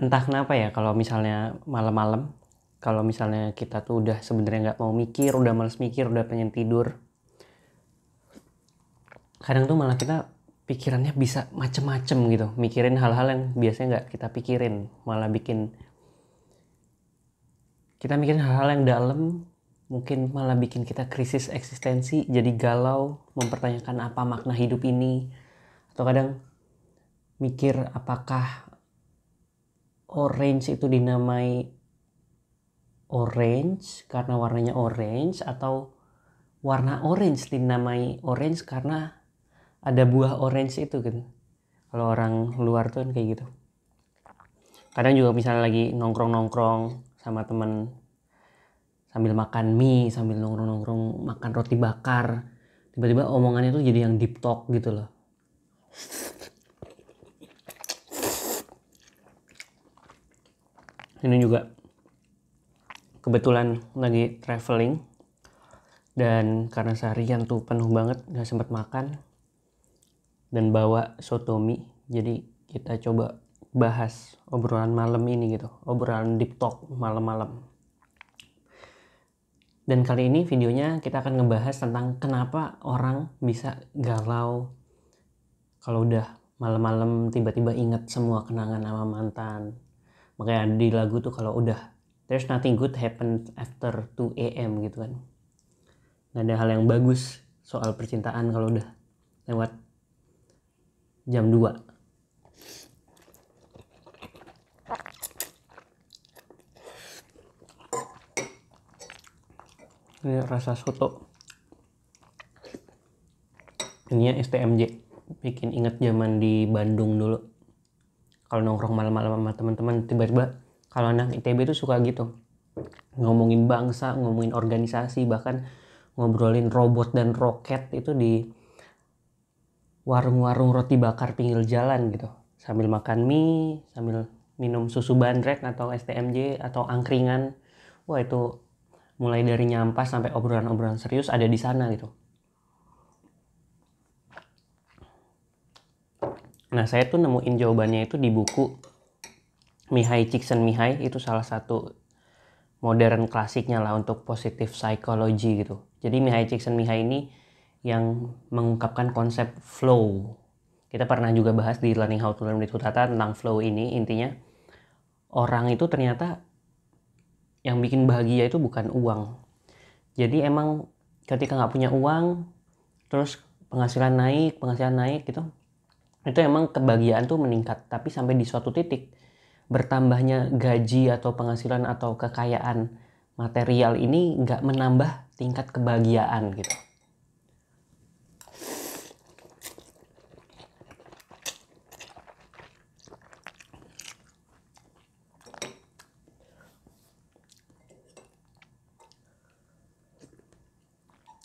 Entah kenapa ya, kalau misalnya malam-malam, kalau misalnya kita tuh udah sebenarnya nggak mau mikir, udah males mikir, udah pengen tidur, kadang tuh malah kita pikirannya bisa macem-macem gitu, mikirin hal-hal yang biasanya nggak kita pikirin, malah bikin kita mikirin hal-hal yang dalam, mungkin malah bikin kita krisis eksistensi, jadi galau, mempertanyakan apa makna hidup ini, atau kadang mikir apakah orange itu dinamai orange karena warnanya orange, atau warna orange dinamai orange karena ada buah orange itu kan. Kalau orang luar tuh kan kayak gitu. Kadang juga misalnya lagi nongkrong-nongkrong sama temen sambil makan mie, sambil nongkrong-nongkrong makan roti bakar, tiba-tiba omongannya tuh jadi yang deep talk gitu loh. Ini juga kebetulan lagi traveling, dan karena seharian tuh penuh banget gak sempet makan dan bawa soto mie, jadi kita coba bahas obrolan malam ini gitu, obrolan deep talk malam-malam. Dan kali ini videonya kita akan ngebahas tentang kenapa orang bisa galau kalau udah malam-malam tiba-tiba inget semua kenangan sama mantan. Makanya di lagu tuh kalau udah there's nothing good happen after 2 AM gitu kan. Nggak ada hal yang bagus soal percintaan kalau udah lewat jam 2. Ini rasa soto. Ini STMJ. Bikin inget zaman di Bandung dulu. Kalau nongkrong malam-malam sama teman-teman, tiba-tiba kalau anak ITB itu suka gitu. Ngomongin bangsa, ngomongin organisasi, bahkan ngobrolin robot dan roket itu di warung-warung roti bakar pinggir jalan gitu. Sambil makan mie, sambil minum susu bandrek atau STMJ atau angkringan. Wah, itu mulai dari nyampas sampai obrolan-obrolan serius ada di sana gitu. Nah, saya tuh nemuin jawabannya itu di buku Mihai Csikszentmihalyi, itu salah satu modern klasiknya lah untuk positive psychology gitu. Jadi Mihai Csikszentmihalyi ini yang mengungkapkan konsep flow. Kita pernah juga bahas di Learning How to Learn with Hutata tentang flow ini. Intinya orang itu ternyata yang bikin bahagia itu bukan uang. Jadi emang ketika nggak punya uang, terus penghasilan naik gitu, itu emang kebahagiaan tuh meningkat. Tapi sampai di suatu titik, bertambahnya gaji atau penghasilan atau kekayaan material ini nggak menambah tingkat kebahagiaan gitu.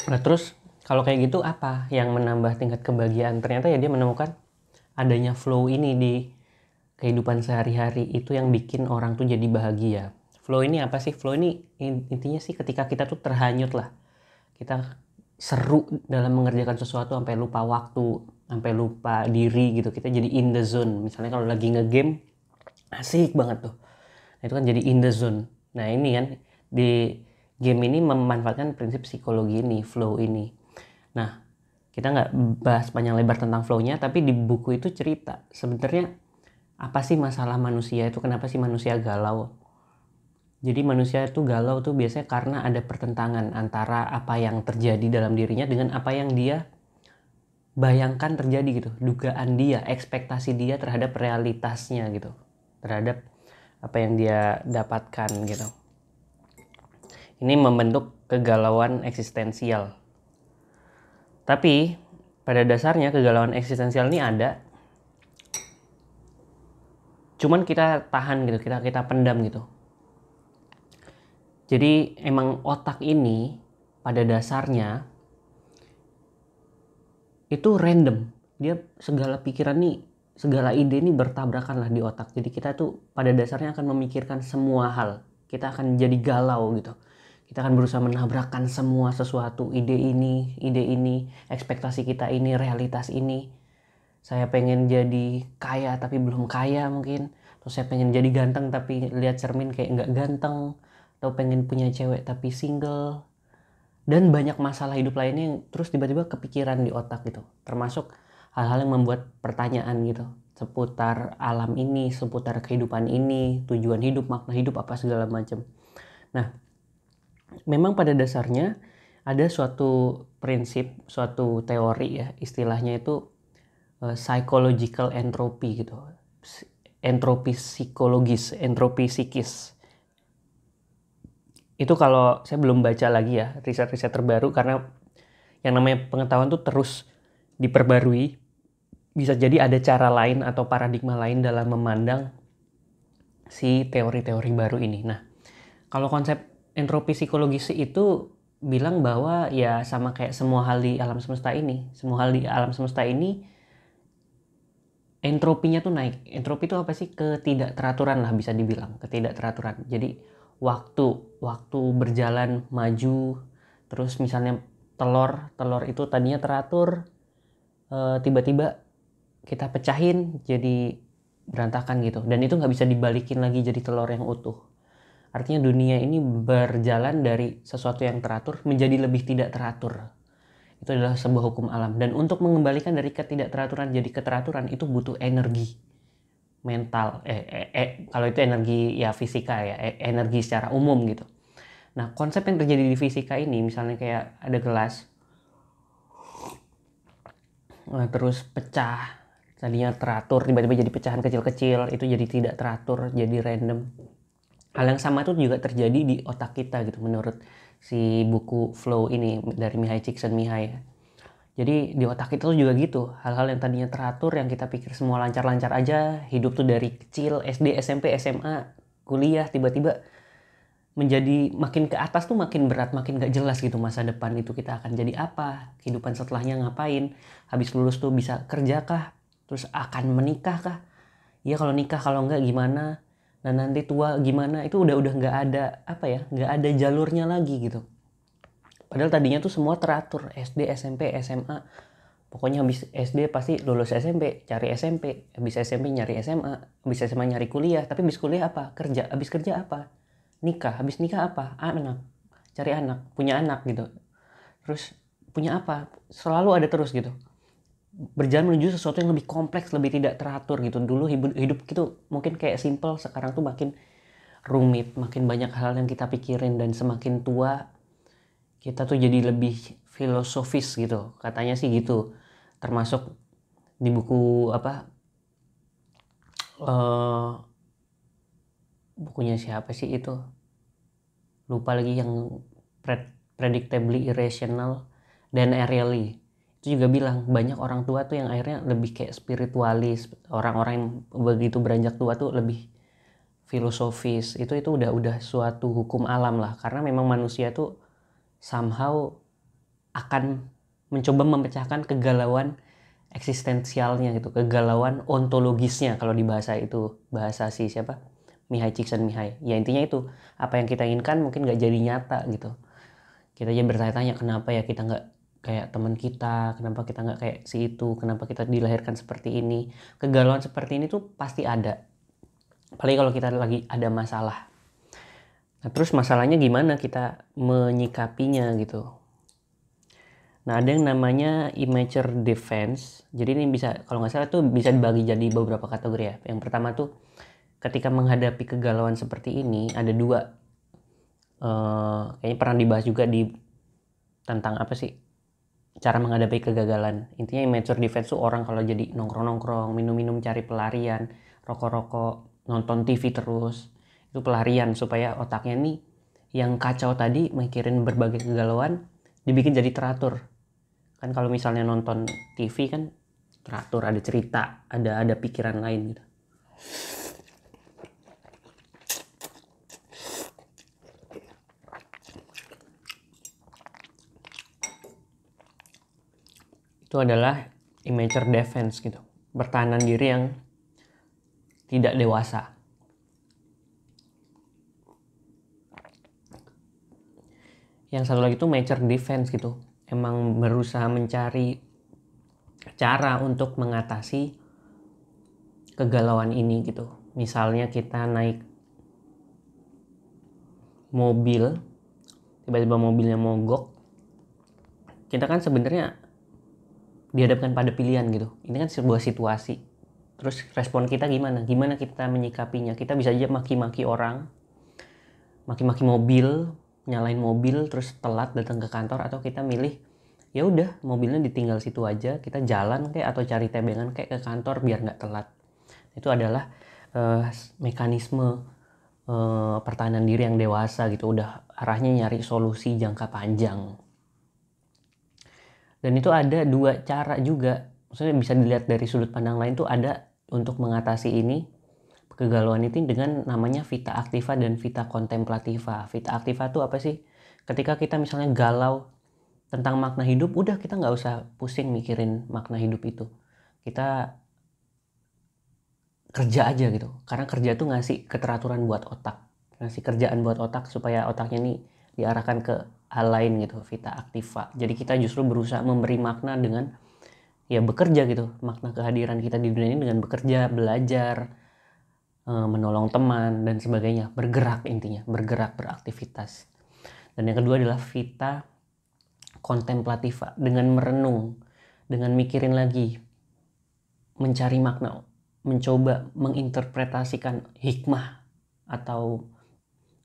Nah terus kalau kayak gitu apa yang menambah tingkat kebahagiaan? Ternyata ya dia menemukan adanya flow ini di kehidupan sehari-hari itu yang bikin orang tuh jadi bahagia. Flow ini apa sih? Flow ini intinya sih ketika kita tuh terhanyut lah. Kita seru dalam mengerjakan sesuatu sampai lupa waktu, sampai lupa diri gitu. Kita jadi in the zone. Misalnya kalau lagi nge-game, asik banget tuh. Nah, itu kan jadi in the zone. Nah ini kan di game ini memanfaatkan prinsip psikologi ini, flow ini. Nah kita nggak bahas panjang lebar tentang flow-nya, tapi di buku itu cerita sebenarnya apa sih masalah manusia itu, kenapa sih manusia galau. Jadi manusia itu galau tuh biasanya karena ada pertentangan antara apa yang terjadi dalam dirinya dengan apa yang dia bayangkan terjadi gitu, dugaan dia, ekspektasi dia terhadap realitasnya gitu, terhadap apa yang dia dapatkan gitu. Ini membentuk kegalauan eksistensial. Tapi pada dasarnya kegalauan eksistensial ini ada, cuman kita tahan gitu, kita pendam gitu. Jadi emang otak ini pada dasarnya itu random. Dia segala pikiran nih, segala ide ini bertabrakan lah di otak. Jadi kita tuh pada dasarnya akan memikirkan semua hal. Kita akan jadi galau gitu. Kita akan berusaha menabrakkan semua sesuatu, ide ini, ekspektasi kita ini, realitas ini. Saya pengen jadi kaya tapi belum kaya mungkin. Atau saya pengen jadi ganteng tapi lihat cermin kayak nggak ganteng, atau pengen punya cewek tapi single, dan banyak masalah hidup lainnya yang terus tiba-tiba kepikiran di otak gitu, termasuk hal-hal yang membuat pertanyaan gitu seputar alam ini, seputar kehidupan ini, tujuan hidup, makna hidup, apa segala macam. Nah, memang pada dasarnya ada suatu prinsip, suatu teori ya, istilahnya itu psychological entropy gitu. Entropi psikologis, entropi psikis. Itu kalau saya belum baca lagi ya riset-riset terbaru, karena yang namanya pengetahuan tuh terus diperbarui. Bisa jadi ada cara lain atau paradigma lain dalam memandang si teori-teori baru ini. Nah, kalau konsep entropi psikologis itu bilang bahwa ya sama kayak semua hal di alam semesta ini. Semua hal di alam semesta ini entropinya tuh naik. Entropi itu apa sih? Ketidakteraturan lah bisa dibilang, ketidakteraturan. Jadi waktu berjalan maju, terus misalnya telur itu tadinya teratur, tiba-tiba kita pecahin jadi berantakan gitu, dan itu nggak bisa dibalikin lagi jadi telur yang utuh. Artinya dunia ini berjalan dari sesuatu yang teratur menjadi lebih tidak teratur. Itu adalah sebuah hukum alam, dan untuk mengembalikan dari ketidakteraturan jadi keteraturan itu butuh energi mental, kalau itu energi ya fisika ya, energi secara umum gitu. Nah, konsep yang terjadi di fisika ini misalnya kayak ada gelas, terus pecah, tadinya teratur tiba-tiba jadi pecahan kecil-kecil, itu jadi tidak teratur, jadi random. Hal yang sama itu juga terjadi di otak kita gitu, menurut si buku Flow ini dari Mihai Csikszentmihalyi. Jadi di otak kita tuh juga gitu, hal-hal yang tadinya teratur, yang kita pikir semua lancar-lancar aja, hidup tuh dari kecil, SD, SMP, SMA, kuliah, tiba-tiba menjadi makin ke atas tuh makin berat, makin gak jelas gitu masa depan itu kita akan jadi apa, kehidupan setelahnya ngapain, habis lulus tuh bisa kerja kah, terus akan menikah kah, ya kalau nikah, kalau enggak gimana, nah nanti tua gimana, itu udah nggak ada apa ya, nggak ada jalurnya lagi gitu. Padahal tadinya tuh semua teratur, SD, SMP, SMA, pokoknya habis SD pasti lulus SMP, cari SMP, habis SMP nyari SMA, habis SMA nyari kuliah, tapi habis kuliah apa, kerja, habis kerja apa, nikah, habis nikah apa, anak, cari anak, punya anak gitu, terus punya apa, selalu ada terus gitu, berjalan menuju sesuatu yang lebih kompleks, lebih tidak teratur gitu. Dulu hidup gitu mungkin kayak simple, sekarang tuh makin rumit, makin banyak hal yang kita pikirin, dan semakin tua kita tuh jadi lebih filosofis gitu, katanya sih gitu. Termasuk di buku apa, bukunya siapa sih itu, lupa lagi, yang Predictably Irrational, dan Ariely itu juga bilang banyak orang tua tuh yang akhirnya lebih kayak spiritualis, orang-orang yang begitu beranjak tua tuh lebih filosofis. Itu udah suatu hukum alam lah, karena memang manusia tuh somehow akan mencoba memecahkan kegalauan eksistensialnya gitu, kegalauan ontologisnya kalau di bahasa itu, bahasa si siapa, Mihai Csikszentmihalyi. Ya intinya itu, apa yang kita inginkan mungkin nggak jadi nyata gitu. Kita aja bertanya-tanya kenapa ya kita nggak kayak teman kita, kenapa kita nggak kayak si itu, kenapa kita dilahirkan seperti ini. Kegalauan seperti ini tuh pasti ada, apalagi kalau kita lagi ada masalah. Nah, terus masalahnya gimana kita menyikapinya gitu. Nah, ada yang namanya immature defense. Jadi ini bisa, kalau nggak salah tuh bisa dibagi jadi beberapa kategori ya. Yang pertama tuh ketika menghadapi kegalauan seperti ini ada dua. Kayaknya pernah dibahas juga di tentang apa sih cara menghadapi kegagalan. Intinya immature defense tuh orang kalau jadi nongkrong-nongkrong, minum-minum cari pelarian, rokok-rokok, nonton TV terus, itu pelarian supaya otaknya nih yang kacau tadi mikirin berbagai kegalauan dibikin jadi teratur. Kan kalau misalnya nonton TV kan teratur, ada cerita, ada pikiran lain gitu. Itu adalah immature defense gitu, pertahanan diri yang tidak dewasa. Yang satu lagi tuh mature defense gitu, emang berusaha mencari cara untuk mengatasi kegalauan ini gitu. misalnya kita naik mobil, tiba-tiba mobilnya mogok, kita kan sebenarnya dihadapkan pada pilihan gitu. Ini kan sebuah situasi. Terus respon kita gimana? Gimana kita menyikapinya? Kita bisa aja maki-maki orang, maki-maki mobil, nyalain mobil, terus telat datang ke kantor, atau kita milih ya udah mobilnya ditinggal situ aja, kita jalan kayak atau cari tebengan kayak ke kantor biar nggak telat. Itu adalah mekanisme pertahanan diri yang dewasa gitu, udah arahnya nyari solusi jangka panjang. Dan itu ada dua cara juga, maksudnya bisa dilihat dari sudut pandang lain tuh ada untuk mengatasi ini kegalauan itu dengan namanya vita activa dan vita contemplativa. Vita activa tuh apa sih? Ketika kita misalnya galau tentang makna hidup, udah kita nggak usah pusing mikirin makna hidup itu. Kita kerja aja gitu. Karena kerja tuh ngasih keteraturan buat otak. Ngasih kerjaan buat otak supaya otaknya nih diarahkan ke hal lain gitu, vita activa. Jadi kita justru berusaha memberi makna dengan ya bekerja gitu. Makna kehadiran kita di dunia ini dengan bekerja, belajar, menolong teman dan sebagainya. Bergerak intinya, bergerak, beraktivitas. Dan yang kedua adalah vita contemplativa, dengan merenung, dengan mikirin lagi, mencari makna, mencoba menginterpretasikan hikmah atau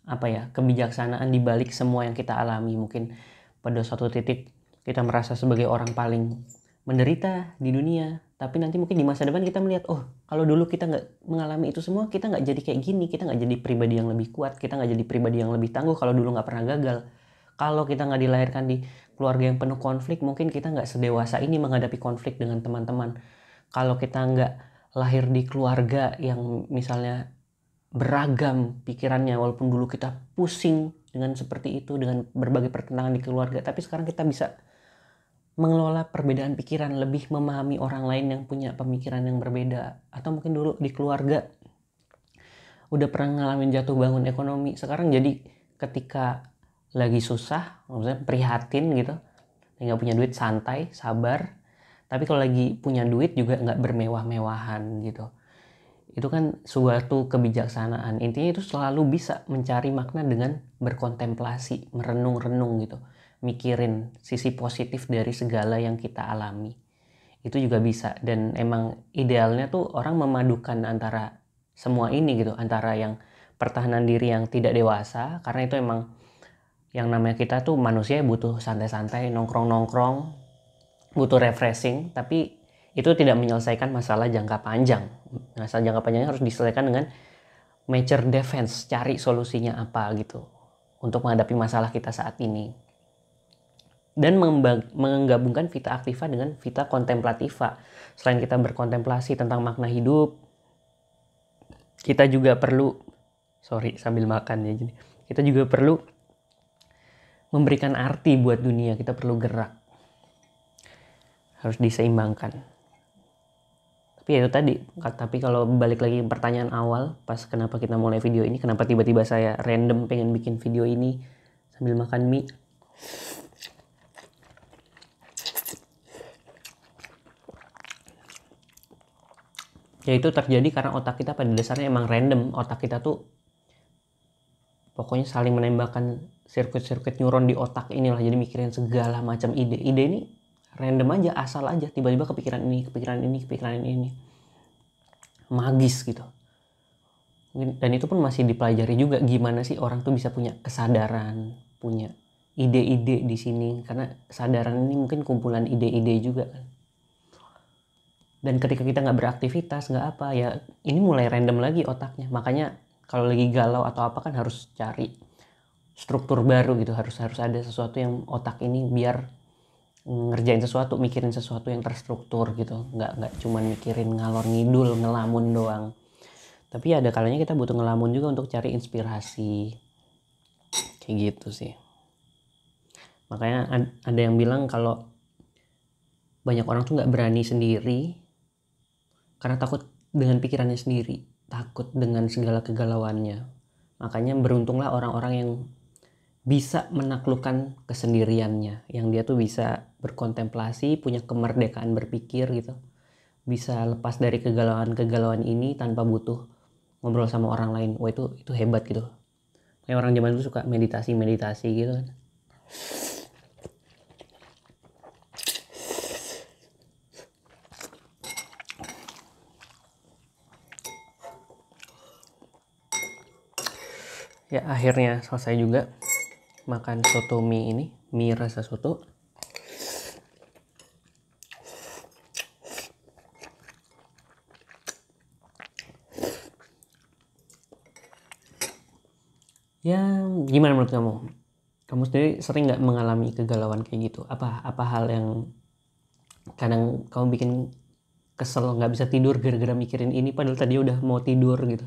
apa ya, kebijaksanaan di balik semua yang kita alami. Mungkin pada suatu titik kita merasa sebagai orang paling menderita di dunia, tapi nanti mungkin di masa depan kita melihat, oh kalau dulu kita nggak mengalami itu semua, kita nggak jadi kayak gini, kita nggak jadi pribadi yang lebih kuat, kita nggak jadi pribadi yang lebih tangguh kalau dulu nggak pernah gagal. Kalau kita nggak dilahirkan di keluarga yang penuh konflik, mungkin kita nggak sedewasa ini menghadapi konflik dengan teman-teman. Kalau kita nggak lahir di keluarga yang misalnya beragam pikirannya, walaupun dulu kita pusing dengan seperti itu, dengan berbagai pertentangan di keluarga, tapi sekarang kita bisa mengelola perbedaan pikiran, lebih memahami orang lain yang punya pemikiran yang berbeda. Atau mungkin dulu di keluarga udah pernah ngalamin jatuh bangun ekonomi, sekarang jadi ketika lagi susah, maksudnya prihatin gitu, nggak punya duit, santai, sabar. Tapi kalau lagi punya duit juga nggak bermewah-mewahan gitu. Itu kan suatu kebijaksanaan. Intinya itu selalu bisa mencari makna dengan berkontemplasi, merenung-renung gitu. Mikirin sisi positif dari segala yang kita alami. Itu juga bisa. Dan emang idealnya tuh orang memadukan antara semua ini gitu. Antara yang pertahanan diri yang tidak dewasa, karena itu emang yang namanya kita tuh manusia butuh santai-santai, nongkrong-nongkrong, butuh refreshing, tapi itu tidak menyelesaikan masalah jangka panjang. Masalah jangka panjangnya harus diselesaikan dengan major defense, cari solusinya apa gitu untuk menghadapi masalah kita saat ini. Dan menggabungkan vita activa dengan vita contemplativa. Selain kita berkontemplasi tentang makna hidup, kita juga perlu, sambil makan ya gini. Kita juga perlu memberikan arti buat dunia, kita perlu gerak. Harus diseimbangkan. Tapi ya itu tadi, tapi kalau balik lagi ke pertanyaan awal, pas kenapa kita mulai video ini, kenapa tiba-tiba saya random pengen bikin video ini sambil makan mie. Ya itu terjadi karena otak kita pada dasarnya emang random. Otak kita tuh pokoknya saling menembakkan sirkuit-sirkuit neuron di otak inilah, jadi mikirin segala macam ide. Ide ini random aja, asal aja, tiba-tiba kepikiran ini, magis gitu. Dan itu pun masih dipelajari juga, gimana sih orang tuh bisa punya kesadaran, punya ide-ide di sini, karena kesadaran ini mungkin kumpulan ide-ide juga kan. Dan ketika kita nggak beraktivitas, nggak apa ya, ini mulai random lagi otaknya. Makanya kalau lagi galau atau apa kan harus cari struktur baru gitu, harus ada sesuatu yang otak ini biar ngerjain sesuatu, mikirin sesuatu yang terstruktur gitu, nggak cuman mikirin ngalor ngidul, ngelamun doang. Tapi ada kalanya kita butuh ngelamun juga untuk cari inspirasi, kayak gitu sih. Makanya ada yang bilang kalau banyak orang tuh nggak berani sendiri karena takut dengan pikirannya sendiri, takut dengan segala kegalauannya. Makanya beruntunglah orang-orang yang bisa menaklukkan kesendiriannya, yang dia tuh bisa berkontemplasi, punya kemerdekaan berpikir gitu, bisa lepas dari kegalauan-kegalauan ini tanpa butuh ngobrol sama orang lain. Wah itu hebat gitu. Kayak orang zaman dulu suka meditasi gitu kan. Ya akhirnya selesai juga makan soto mie ini, mie rasa soto. Ya gimana menurut kamu? Kamu sendiri sering nggak mengalami kegalauan kayak gitu? Apa hal yang kadang kamu bikin kesel, nggak bisa tidur gara-gara mikirin ini padahal tadi udah mau tidur gitu?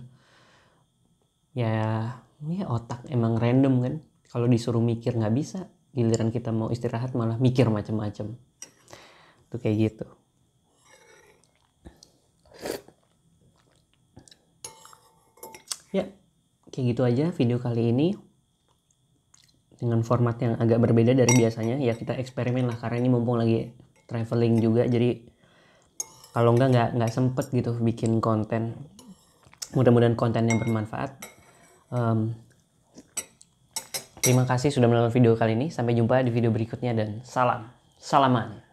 Ya otak emang random kan. Kalau disuruh mikir nggak bisa, giliran kita mau istirahat malah mikir macem-macem. Tuh kayak gitu. Ya kayak gitu aja video kali ini, dengan format yang agak berbeda dari biasanya. Ya kita eksperimen lah, karena ini mumpung lagi traveling juga, jadi kalau nggak sempet gitu bikin konten. Mudah-mudahan kontennya bermanfaat. Terima kasih sudah menonton video kali ini. Sampai jumpa di video berikutnya dan salaman.